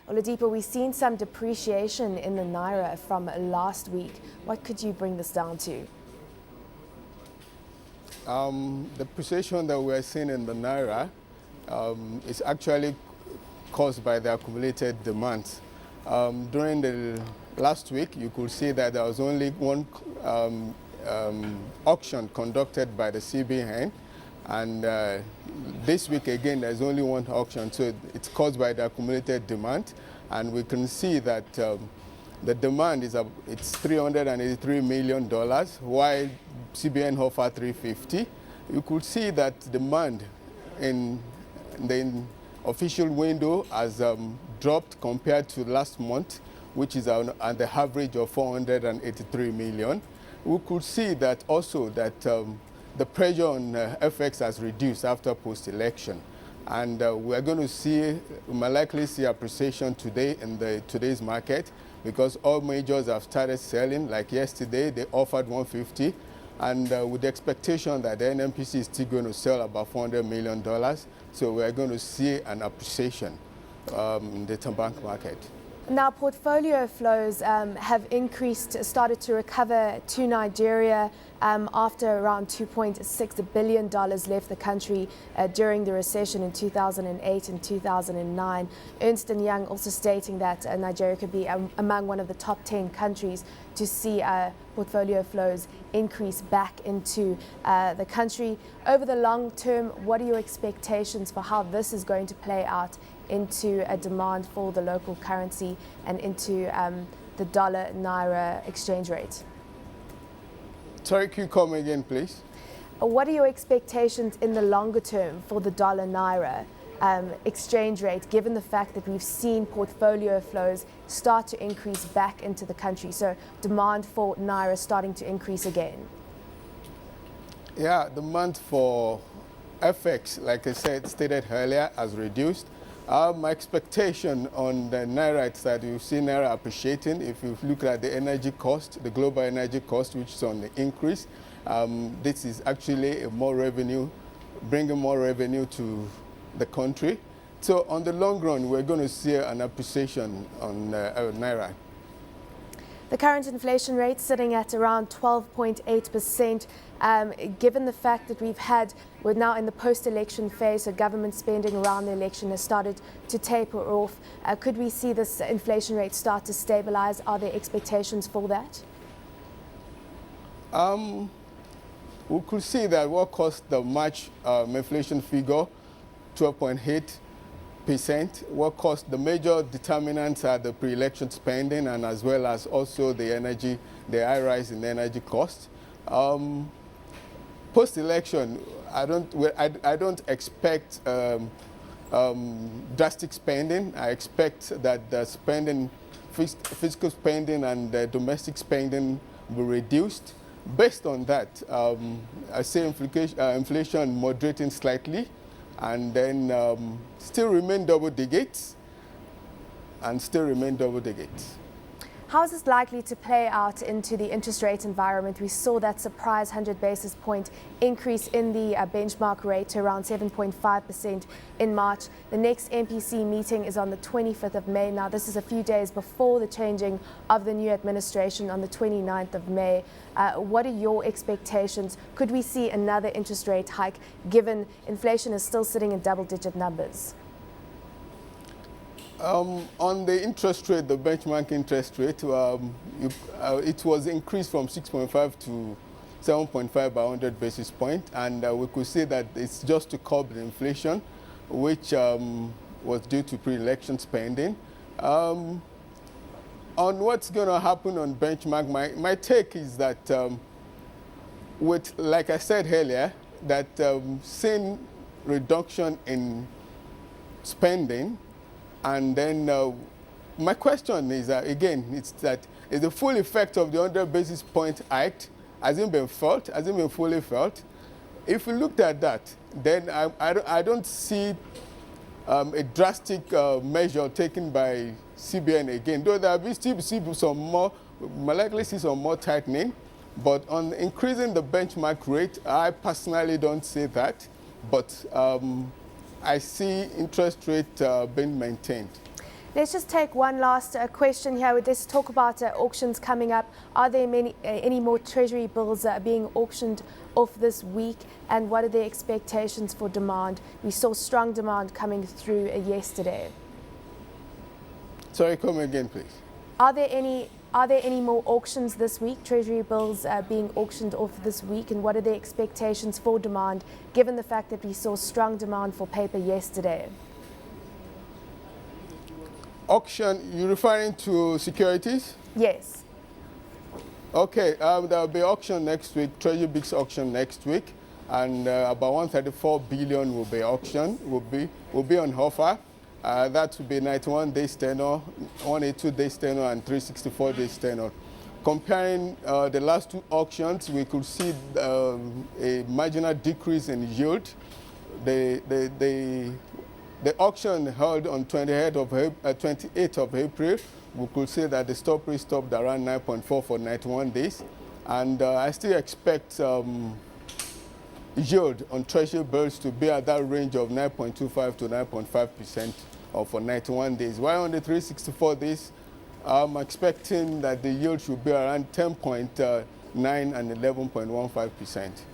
Oladipo, we've seen some depreciation in the Naira from last week. What could you bring this down to? The depreciation that we're seeing in the Naira is actually caused by the accumulated demand. During the last week, you could see that there was only one auction conducted by the CBN, and this week again there's only one auction, so it's caused by the accumulated demand, and we can see that the demand is it's $383 million, while CBN offered 350. You could see that demand in the official window has dropped compared to last month, which is at the average of 483 million. We could see that also that the pressure on FX has reduced after post-election. And we are going to see, we might likely see appreciation today in today's market, because all majors have started selling. Like yesterday, they offered 150, and with the expectation that the NMPC is still going to sell about $400 million. So we are going to see an appreciation in the bank market. Now, portfolio flows have increased, started to recover to Nigeria after around $2.6 billion left the country during the recession in 2008 and 2009. Ernst & Young also stating that Nigeria could be among one of the top 10 countries to see portfolio flows increase back into the country. Over the long term, what are your expectations for how this is going to play out into a demand for the local currency and into the dollar-naira exchange rate? Sorry, can you come again, please? What are your expectations in the longer term for the dollar-naira exchange rate, given the fact that we've seen portfolio flows start to increase back into the country, so demand for Naira starting to increase again? Yeah, demand for FX, like I stated earlier, has reduced. My expectation on the Naira is that you see Naira appreciating. If you look at the energy cost, the global energy cost, which is on the increase, this is actually more revenue, bringing more revenue to the country. So on the long run, we're going to see an appreciation on Naira. The current inflation rate sitting at around 12.8%. Given the fact that we're now in the post-election phase, so government spending around the election has started to taper off. Could we see this inflation rate start to stabilize? Are there expectations for that? We could see that what caused the March inflation figure, 12.8%, what caused the major determinants are the pre-election spending, and as well as also the high rise in the energy cost. Post-election, I don't expect drastic spending. I expect that the spending, fiscal spending and the domestic spending will be reduced. Based on that, I say inflation moderating slightly, and then still remain double digits, How is this likely to play out into the interest rate environment? We saw that surprise 100 basis point increase in the benchmark rate to around 7.5% in March. The next MPC meeting is on the 25th of May. Now, this is a few days before the changing of the new administration on the 29th of May. What are your expectations? Could we see another interest rate hike, given inflation is still sitting in double-digit numbers? On the interest rate, the benchmark interest rate, it was increased from 6.5 to 7.5 by 100 basis points, and we could see that it's just to curb the inflation, which was due to pre-election spending. On what's going to happen on benchmark, my take is that like I said earlier, that seeing reduction in spending. And then my question is, again, is the full effect of the 100 basis point hike, has it been felt? Has it been fully felt? If we looked at that, then I don't see a drastic measure taken by CBN again, though there will still be some more, might likely see some more tightening. But on increasing the benchmark rate, I personally don't see that. But I see interest rate being maintained. Let's just take one last question here. Let's talk about auctions coming up. Are there any more Treasury bills being auctioned off this week, and what are the expectations for demand? We saw strong demand coming through yesterday. Sorry, come again, please. Are there any more auctions this week, Treasury bills being auctioned off this week, and what are the expectations for demand, given the fact that we saw strong demand for paper yesterday? Auction, you're referring to securities? Yes. Okay, there'll be auction next week, Treasury Bigs auction next week, and about 134 billion will be auction, will be on offer. That will be 91 days tenor, 182 days tenor, and 364 days tenor. Comparing the last two auctions, we could see a marginal decrease in yield. The auction held on 28th of April, we could say that the stop rate stopped around 9.4 for 91 days. And I still expect yield on Treasury bills to be at that range of 9.25 to 9.5% for 91 days. While on the 364 days, I'm expecting that the yield should be around 10.9 and 11.15%.